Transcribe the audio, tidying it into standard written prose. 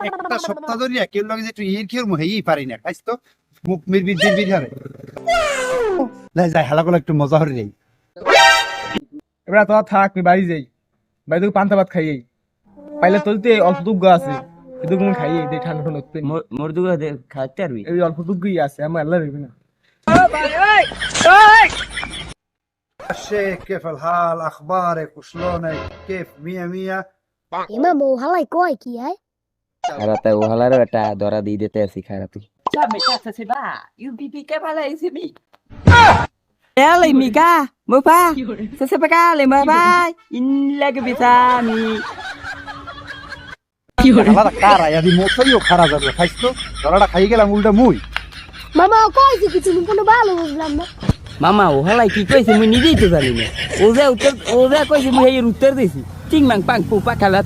একটা সপ্তাহ ধরে কেউ লাগে যে একটু ইর খেয়ে হেই পারি না খাইছ তো মুখ মিরবির হারে যাই হালা করে একটু মজা হরে যাই। এবার তোরা থাক আমি বাড়ি যাই, বাড়ি থেকে পান্তা ভাত খাইয়ে পাইলে তুলতে অল্প দুগ্গ আছে, এটুকু খাইয়ে দে ঠান্ডা ঠান্ডা হচ্ছে। মোর দুগো খাইতে পারবি? এই অল্প দুগ্গই আছে, আমার আল্লাহ রেবি না। الشيخ كيف الحال اخبارك وشلونك كيف مية مية এমা বউ হালাই কয় কি হয়? খারাতে ওহালার একটা ধরা দিয়ে দিতে আছি খারাতে। Ciao, mi cazzo si va? Io pipi che vale si mi. Ele mica, mo pa. Se se pagale ma vai. In leg bitami. হালাটা কারা ইয়াদি মোছাইও খারা যাবে খাইছ তো ধরাটা খাই গেলাম উল্টা মুই। মামা কইছে কিছু কোনো ভালো বুঝলাম না। মামা ওহালাই কি কইছে মুই নিজেই তো জানি না। ওজা কইছে মুই এই উত্তর দিছি। চিং মাং পাং পু পাকালা